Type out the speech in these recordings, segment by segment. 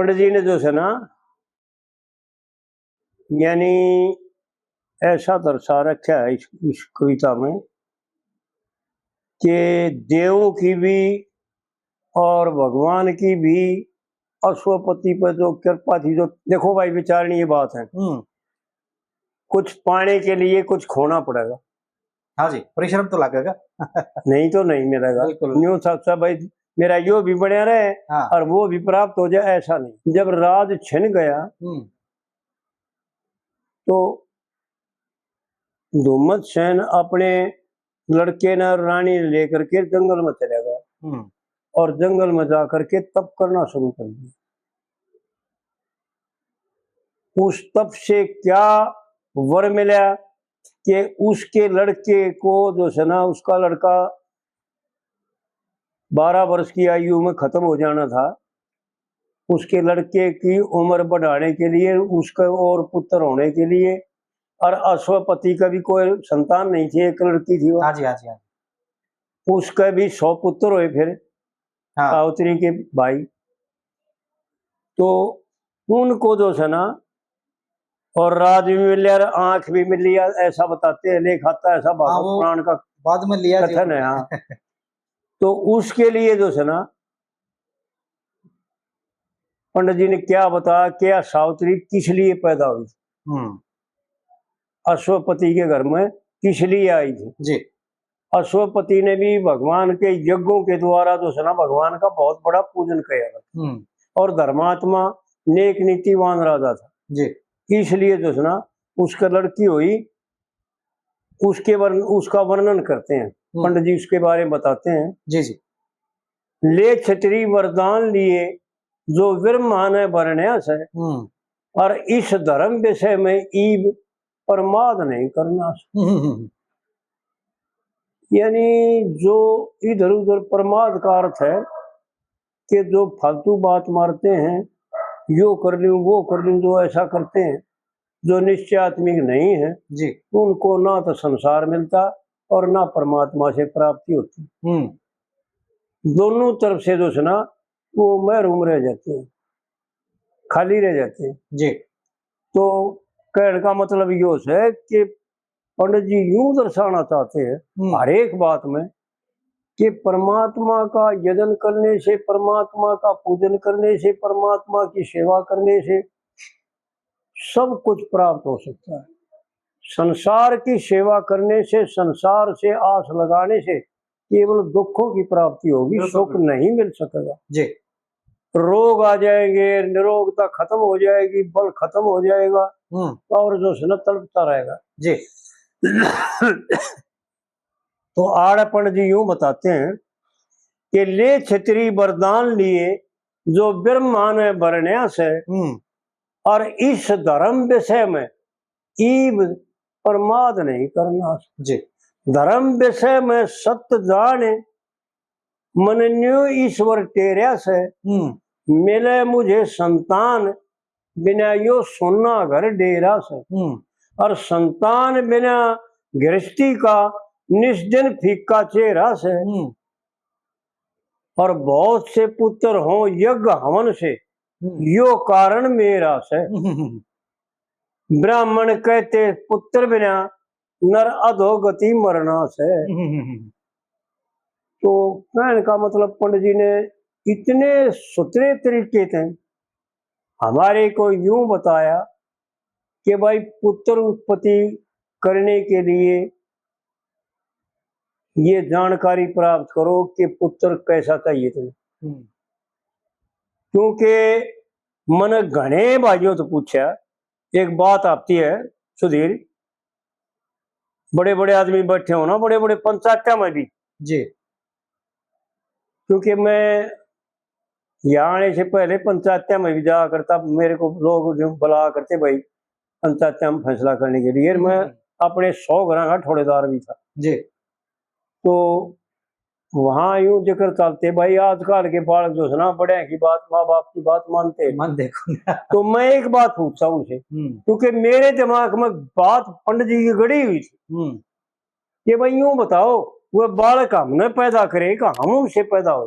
पंडित जी ने जो है ना, यानी ऐसा दर्शा रखा है इस कविता में कि देवों की भी और भगवान की भी अश्वपति पर जो कृपा थी। जो देखो भाई विचारणी ये बात है, कुछ पाने के लिए कुछ खोना पड़ेगा। हाँ जी, परिश्रम तो लगेगा। नहीं तो नहीं मिलेगा। न्यू सब भाई मेरा यो भी बढ़िया रहे हाँ। और वो भी प्राप्त हो जाए, ऐसा नहीं। जब राज छिन गया तो धुम्मत सेन अपने लड़के ने रानी लेकर के जंगल में चला गया और जंगल में जाकर के तप करना शुरू कर दिया। उस तप से क्या वर मिला कि उसके लड़के को जो है ना, उसका लड़का 12 वर्ष की आयु में खत्म हो जाना था। उसके लड़के की उम्र बढ़ाने के लिए, उसका और पुत्र होने के लिए, और अश्वपति का भी कोई संतान नहीं थी, एक लड़की थी वो। हाँ जी, हाँ जी, हाँ। उसका भी 100 पुत्र हुए फिर सावित्री के भाई। तो उनको जो है ना, और राज भी मिल लिया, आंख भी मिल लिया, ऐसा बताते हैं लेख आता, ऐसा भागवत पुराण का बाद में लिया कथन है। हाँ तो उसके लिए जो है ना, पंडित जी ने क्या बताया, क्या सावित्री किस लिए पैदा हुई थी, अश्वपति के घर में किस लिए आई थी जी। अश्वपति ने भी भगवान के यज्ञों के द्वारा जो है ना, भगवान का बहुत बड़ा पूजन किया था और धर्मात्मा नेक नीतिवान राजा था जी। इसलिए जो है ना, उसका लड़की हुई, उसका वर्णन करते हैं पंडित जी, उसके बारे में बताते हैं जी जी। ले क्षत्रिय वरदान लिए जो ब्रह्मा ने वर्ण्यास है, और इस धर्म विषय में ईब प्रमाद नहीं करना। यानी जो इधर उधर प्रमाद का अर्थ है कि जो फालतू बात मारते हैं, यो कर लूं वो कर लूं, जो ऐसा करते हैं, जो निश्चयात्मिक नहीं है जी, उनको ना तो संसार मिलता और ना परमात्मा से प्राप्ति होती। दोनों तरफ से जो है ना, वो महरूम रह जाते हैं, खाली रह जाते हैं जी। तो कहने का मतलब यो है कि पंडित जी यूं दर्शाना चाहते हैं हर एक बात में कि परमात्मा का यजन करने से, परमात्मा का पूजन करने से, परमात्मा की सेवा करने से सब कुछ प्राप्त हो सकता है। संसार की सेवा करने से, संसार से आस लगाने से केवल दुखों की प्राप्ति होगी, सुख नहीं मिल सकेगा जी। रोग आ जाएंगे, निरोगता खत्म हो जाएगी, बल खत्म हो जाएगा और जो है तड़पता रहेगा जी। तो आड़पण जी यूं बताते हैं कि ले क्षत्रिय वरदान लिए जो ब्रह्मा ने वर्ण्यास है, और इस धर्म विषय में ईब प्रमाद नहीं करना जी। धर्म विषय में सत्य जाने मनन्यु ईश्वर तेरा से, मिले मुझे संतान बिना यो सोना घर डेरा से, और संतान बिना गृहस्थी का निष्दिन फीका चेहरा से, और बहुत से पुत्र हो यज्ञ हवन से, यो कारण मेरा से। ब्राह्मण कहते पुत्र बिना नर अधोगति मरना से। तो कहने का मतलब पंडित जी ने इतने सुथरे तरीके थे हमारे को यूं बताया कि भाई पुत्र उत्पत्ति करने के लिए ये जानकारी प्राप्त करो कि पुत्र कैसा चाहिए तुम्हें। क्योंकि मन घने भाइयों तो पूछा, एक बात आती है सुधीर, बड़े बड़े आदमी बैठे हो ना, बड़े बड़े पंचायत में भी जी। क्योंकि मैं यहाँ आने से पहले पंचायत में भी जाया करता, मेरे को लोग बुला करते भाई पंचायत में फैसला करने के लिए। मैं अपने 100 घरों का ठोड़ेदार भी था जी। तो वहाँ यूं जिक्र चलते भाई, आजकल के बालक जो है ना, बड़े की बात, माँ बाप की बात मानते मन देखो। तो मैं एक बात पूछता हूँ उनसे, क्योंकि मेरे दिमाग में बात पंडित जी की गड़ी हुई थी कि भाई यूं बताओ, वह बालक हमने पैदा करे का हम उनसे पैदा हो।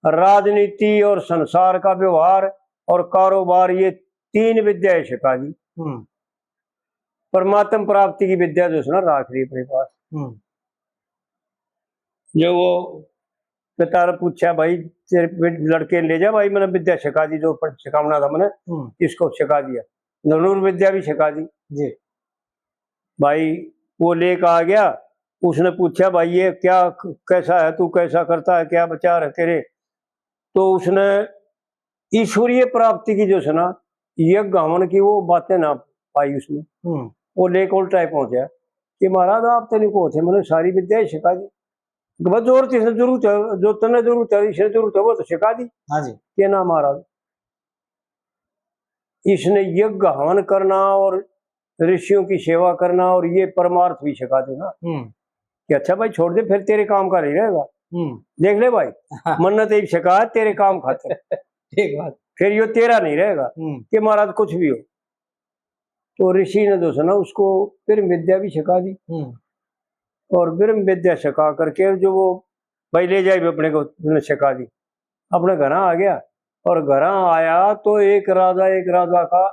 राजनीति और संसार का व्यवहार और कारोबार, ये 3 विद्या सिखा दी। परमात्म प्राप्ति की विद्या जो है ना राख ली अपने पास। जो वो पिता ने पूछा, भाई तेरे लड़के ले जा भाई, मैंने विद्या सिखा दी, जो सिखाना था मैंने इसको सिखा दिया, धनुर्विद्या भी सिखा दी जी। भाई वो लेकर आ गया। उसने पूछा, भाई ये क्या कैसा है, तू कैसा करता है, क्या विचार है तेरे? तो उसने ईश्वरीय प्राप्ति की जो है ना यज्ञ हवन की वो बातें ना पाई उसमें। वो लेकर उल्टा पहुंच गया कि महाराज आप तेने को थे, मैंने सारी विद्या सिखा दी, बस जरूरत है, जरूरत है, जो तने जरूरत है, इसने जरूरत है वो तो सिखा दी। हाँ जी। के ना महाराज, इसने यज्ञ हवन करना और ऋषियों की सेवा करना और ये परमार्थ भी सिखा दे ना कि अच्छा भाई छोड़ दे, फिर तेरे काम का नहीं रहेगा। देख ले भाई, मन्नत एक सिखा तेरे काम खातिर, ठीक बात, फिर ये तेरा नहीं रहेगा कि महाराज कुछ भी हो। तो ऋषि ने जो है ना उसको फिर विद्या भी सिखा दी और ब्रह्म विद्या सिखा करके जो वो भाई ले जाए अपने को सिखा दी, अपने घर आ गया। और घर आया तो एक राजा का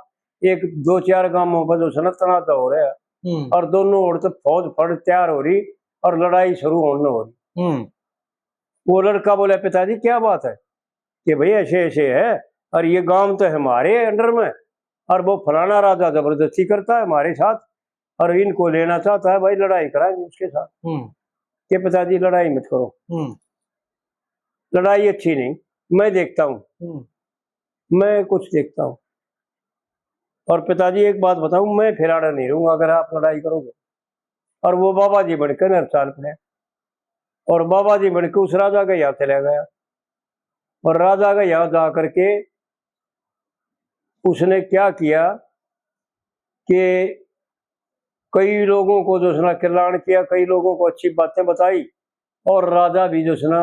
एक 2-4 गांवों पर जो है तनाजा हो रहा है और दोनों ओर तो फौज फड़ तैयार हो रही और लड़ाई शुरू होने हो रही। वो लड़का बोला, पिताजी क्या बात है? कि भाई ऐसे ऐसे है और ये गांव तो हमारे अंडर में और वो फलाना राजा जबरदस्ती करता है हमारे साथ और इनको लेना चाहता है, भाई लड़ाई कराएंगे उसके साथ। कि पिताजी लड़ाई मत करो, लड़ाई अच्छी नहीं, मैं देखता हूँ, मैं कुछ देखता हूँ। और पिताजी एक बात बताऊं, मैं फिर आड़ा नहीं रहूंगा अगर आप लड़ाई करोगे। और वो बाबा जी बढ़कर नरचाल पड़े और बाबा जी बढ़कर उस राजा का यहाँ चला गया और राजा का यहाँ जा करके उसने क्या किया कि कई लोगों को जो है कल्याण किया, कई लोगों को अच्छी बातें बताई और राजा भी जो है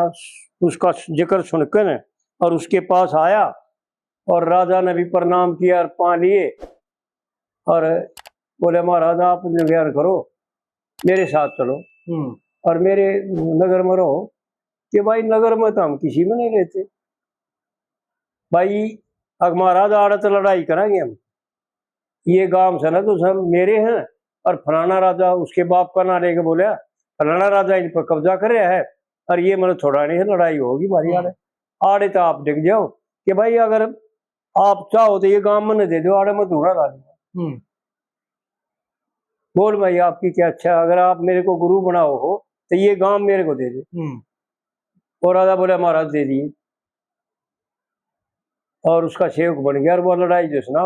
उसका जिक्र सुनकर न और उसके पास आया और राजा ने भी प्रणाम किया और पा लिए और बोले, महाराज आप ज्ञान करो, मेरे साथ चलो और मेरे नगर में रहो। कि भाई नगर में तो हम किसी में नहीं रहते भाई, अगर महाराज आड़े तो लड़ाई करेंगे हम, ये गांव से ना तो सब मेरे हैं और फलाना राजा उसके बाप का ना लेके बोला फलाना राजा इन पर कब्जा कर रहा है और ये मतलब छोड़ा नहीं है, लड़ाई होगी हमारी आड़े। आड़े तो आप दिख जाओ कि भाई अगर आप चाहो तो ये गांव में न दे दो, आड़े में धूरा डालूंगा। बोल भाई आपकी क्या अच्छा, अगर आप मेरे को गुरु बनाओ हो तो ये गांव मेरे को दे दे। और राजा बोला महाराज दे दिए और उसका सेवक बन गया और वो लड़ाई जो सुना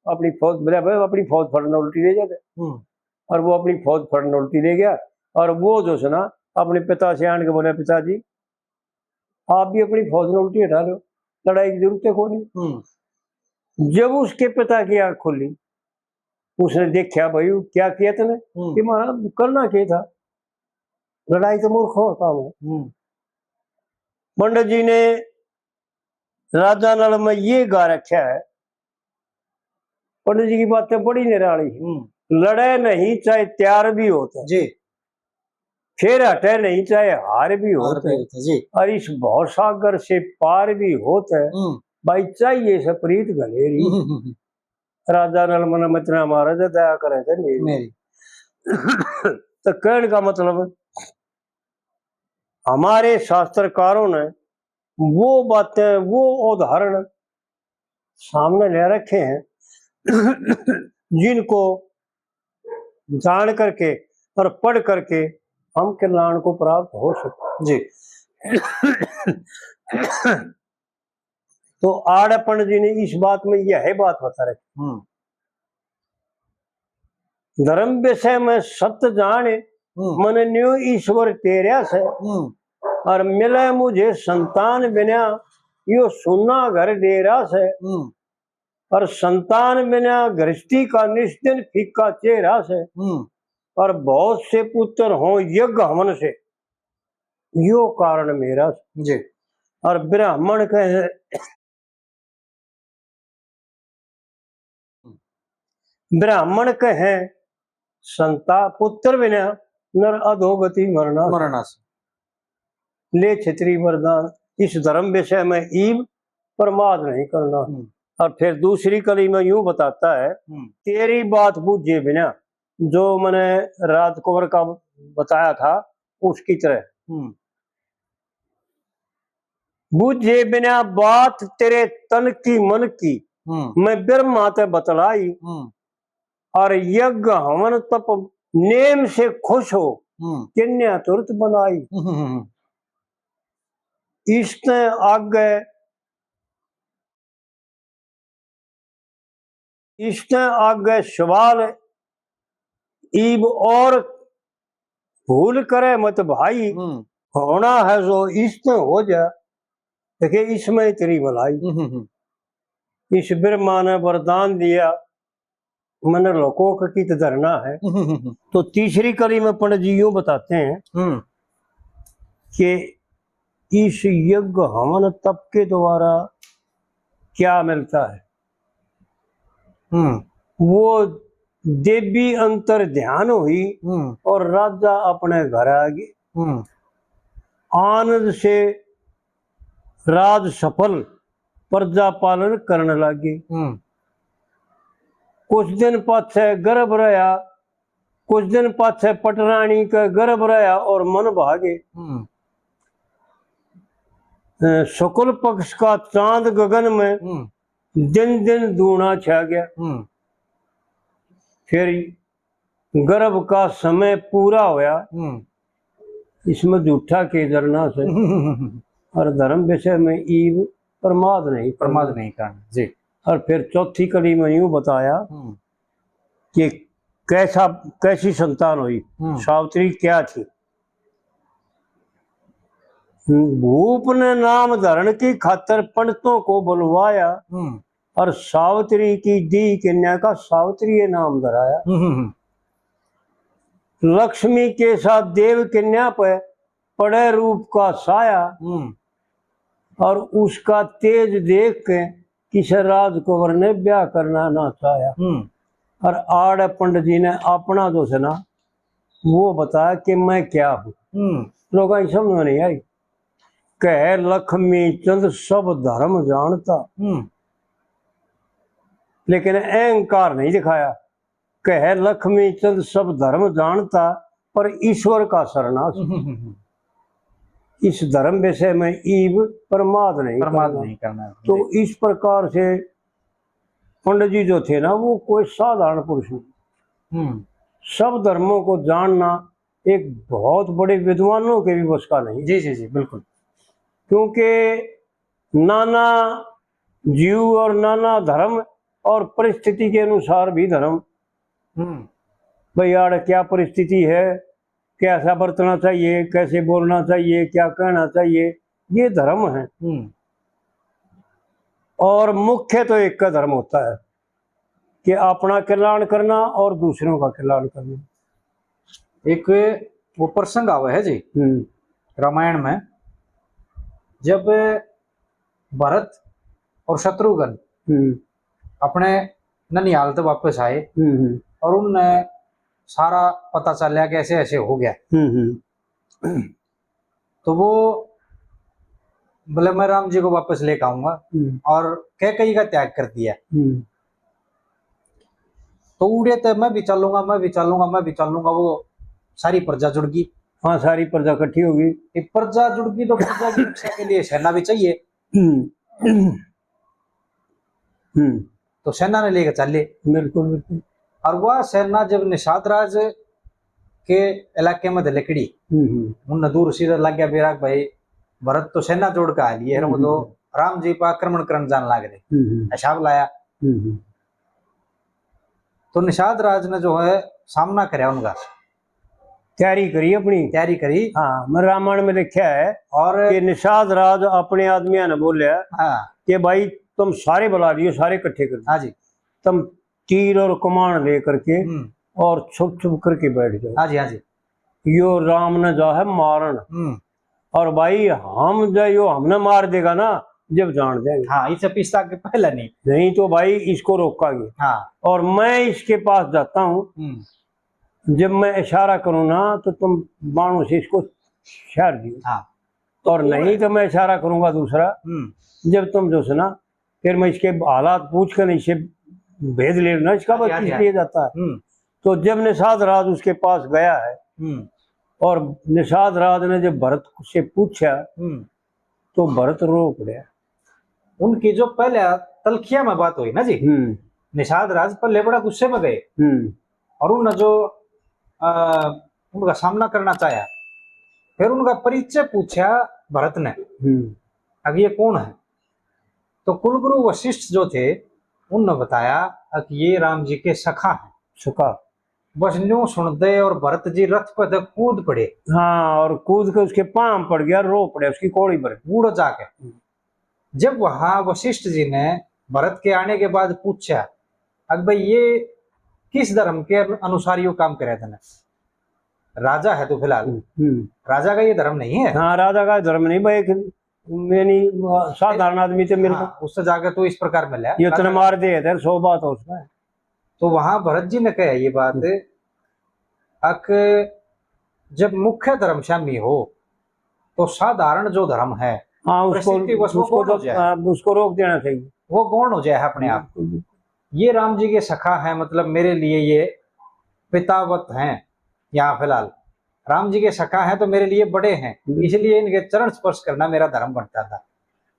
अपनी फौज अपनी फौज फड़ना उल्टी ले जाते और वो अपनी फौज फड़ना उल्टी ले गया और वो जो सुना अपने पिता से आन के बोला, पिताजी आप भी अपनी फौज ने उल्टी हटा लो, लड़ाई की जरूरत है कोई। जब उसके पिता की आंख खुली उसने देखा, भाई क्या किया तूने? कि महाराज करना क्या था, लड़ाई तो मूर्खों का काम है। पंडित जी ने राजा नल में ये गा रखा है, पंडित जी की बातें बड़ी निराली, लड़े नहीं चाहे त्यार भी होता जी, फिर हटे नहीं चाहे हार भी होता जी, और इस भव सागर से पार भी होता है, भाई चाहिए से प्रीत गलेरी। राजा नल मन मतना महाराज दया करे थे मेरी। तो कहने का मतलब हमारे शास्त्रकारों ने वो बातें वो उदाहरण सामने ले रखे हैं जिनको जान करके और पढ़ करके हम कल्याण को प्राप्त हो सकते जी। तो आड़ पंडित जी ने इस बात में यह बात बता रखी, धर्म विषय में सत्य जाने मन न्यू ईश्वर तेरा से और मिले मुझे संतान बिना यो सुना घर डेरा से और संतान बिना गृहस्थी का निश्चिन फीका चेहरा से और बहुत से पुत्र हो यज्ञ हवन से यो कारण मेरा जी। और ब्राह्मण कहे संता पुत्र बिना नर अधोगति मरना से ले क्षत्रिय वरदान इस धर्म विषय में ईब प्रमाद नहीं करना। और फिर दूसरी कली में यूं बताता है, तेरी बात बूझे बिना, जो मैंने राज कुंवर का बताया था उसकी तरह, बूझे बिना बात तेरे तन की मन की, मैं ब्रह्मा ते बतलाई, और यज्ञ हवन तप नेम से खुश हो, कन्या तुरंत बनाई। इसने आगे सवाल ईब और भूल करे मत भाई, होना है जो इसने हो जा, देखिए इसमें तेरी भलाई। इस ब्रह्मा ने वरदान दिया, मैंने लोकों की तो धरना है। तो तीसरी कली में पंडित जी यूं बताते हैं कि इस यज्ञ हवन तप के द्वारा क्या मिलता है। वो देवी अंतर ध्यान हुई और राजा अपने घर आ गए, आनंद से राज सफल प्रजा पालन करने लगे। कुछ दिन पाछे गर्भ रहा, कुछ दिन पाछे पटरानी का गर्भ रहा और मन भागे। शुक्ल पक्ष का चांद गगन में दिन दिन दूना छा गया। फिर गर्भ का समय पूरा होया, इसमें झूठा के डरना से और धर्म विषय में ईब प्रमाद नहीं करना जी। और फिर चौथी कड़ी में यूं बताया कि कैसी संतान हुई, सावित्री क्या थी। भूप ने नाम धारण की खातर पंडितों को बुलवाया और सावित्री की दी कन्या का सावित्री नाम धराया। लक्ष्मी के साथ देव कन्या पर पड़े रूप का साया और उसका तेज देख के किसी राजकुंवर ने ब्याह करना ना चाहा। और आड़ पंडित जी ने अपना जो है ना वो बताया कि मैं क्या हूँ। लोग समझ में नहीं आई। कह लक्ष्मी चंद सब धर्म जानता, लेकिन अहंकार नहीं दिखाया। कह लक्ष्मी चंद सब धर्म जानता पर ईश्वर का शरणागत। इस धर्म विषय में ईब प्रमाद नहीं करना। तो इस प्रकार से पंडित जी जो थे ना वो कोई साधारण पुरुष नहीं, सब धर्मों को जानना एक बहुत बड़े विद्वानों के भी बस का नहीं। जी जी जी बिल्कुल। क्योंकि नाना जीव और नाना धर्म और परिस्थिति के अनुसार भी धर्म, भाई यार क्या परिस्थिति है, कैसा बरतना चाहिए, कैसे बोलना चाहिए, क्या कहना चाहिए, ये धर्म है। और मुख्य तो एक का धर्म होता है कि अपना कल्याण करना और दूसरों का कल्याण करना। एक वो प्रसंग आवा है जी रामायण में, जब भरत और शत्रुघ्न अपने ननिहाल से वापस आए और उनने सारा पता चल लिया कि ऐसे ऐसे हो गया, तो वो बोले मैं राम जी को वापस लेकर आऊंगा और कैकेयी का त्याग कर दिया। तो उड़े तो मैं भी चलूंगा, मैं भी चलूंगा, मैं भी चलूंगा। वो सारी प्रजा जुड़ गई। हाँ, सारी प्रजा इकट्ठी होगी। प्रजा जुड़ गई तो प्रजा की रक्षा के लिए सेना भी चाहिए। तो सेना ने लेकर चले। बिल्कुल बिल्कुल। और वह सेना जब निषाद राज के इलाके में लकड़ी उन दूर सीधा लग गया बेराग भाई भरत तो सेना जोड़ के आ लिए, वो तो राम जी पर आक्रमण करने जान लग रहे, हिसाब लाया। तो निषाद राज ने जो है सामना कराया, उनका तैयारी करी, अपनी तैयारी करी। हाँ, मैं रामायण में लिखा है और कि निषाद राज अपने आदमियों ने बोलिया कि भाई तुम सारे बुला लियो, सारे इकट्ठे कर। हाँ जी। तुम तीर और कमान ले करके और छुप छुप करके बैठ जाओ। हाँ जी हाँ जी। यो राम ने जो है मारन और भाई हम जो यो हमने मार देगा ना जब जान देंगे। हाँ, इसे पिस्ता के पहले नहीं तो भाई इसको रोकांगे। हाँ। और मैं इसके पास जाता हूँ, जब मैं इशारा करूँ ना तो तुम बाणों से इसको छेड़ दियो। हाँ। और नहीं तो मैं इशारा करूंगा दूसरा, जब तुम जो सुना फिर मैं इसके हालात पूछ कर इससे भेज लेना इसका हाँ, किस लिए जाता है। तो जब निषाद राज उसके पास गया है और निषाद राज ने जब भरत से पूछा तो भरत रो पड़ा। उनकी जो पहले तलखिया में बात हुई ना जी, निषाद राज पहले बड़ा गुस्से में गए और उन्होंने जो उनका सामना करना चाहा, फिर उनका परिचय पूछा भरत ने, अब ये कौन है। तो कुलगुरु वशिष्ठ जो थे उन्होंने बताया कि ये राम जी के सखा हैं। सखा बस न्यू सुन दे और भरत जी रथ पर कूद पड़े। हाँ, और कूद के उसके पांव पड़ गया, रो पड़े, उसकी कोड़ी पर उड़ जाके। जब वहां वशिष्ठ जी ने भरत के आने के बाद पूछा अब भाई ये किस धर्म के अनुसार यो काम करे थे, राजा है तो फिलहाल राजा का ये धर्म नहीं है। हाँ, राजा का धर्म नहीं भाई, मैंने साधारण आदमी थे मेरे को उससे जाकर तो इस प्रकार मिला, ये इतना मार दे थे 100 बात हो उसमें। तो वहां भरत जी ने कहा ये बात अक जब मुख्य धर्म शामी हो तो साधारण जो धर्म है हाँ उसको रोक देना चाहिए, वो गौण हो जाए अपने आप। ये राम जी के सखा है, मतलब मेरे लिए ये पितावत हैं, यहाँ फिलहाल राम जी के सखा हैं तो मेरे लिए बड़े हैं, इसलिए इनके चरण स्पर्श करना मेरा धर्म बनता था।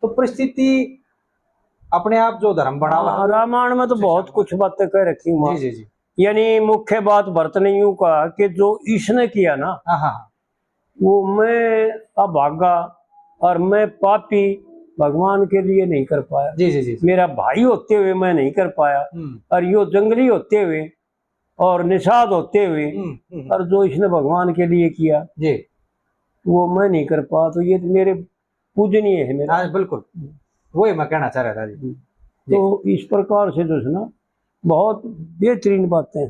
तो परिस्थिति अपने आप जो धर्म बना। रामायण में तो बहुत कुछ बातें कह रखी हूँ। जी जी, यानी मुख्य बात भरत ने यूं कहा कि जो इसने किया ना वो मैं अभागा और मैं पापी भगवान के लिए नहीं कर पाया। जी जी जी, मेरा भाई होते हुए मैं नहीं कर पाया, और यो जंगली होते हुए और निषाद होते हुए और जो इसने भगवान के लिए किया जी वो मैं नहीं कर पाया, तो ये तो मेरे पूजनीय है मेरा। बिल्कुल वही मैं कहना चाह रहा था जी। तो इस प्रकार से जो है ना बहुत बेहतरीन बातें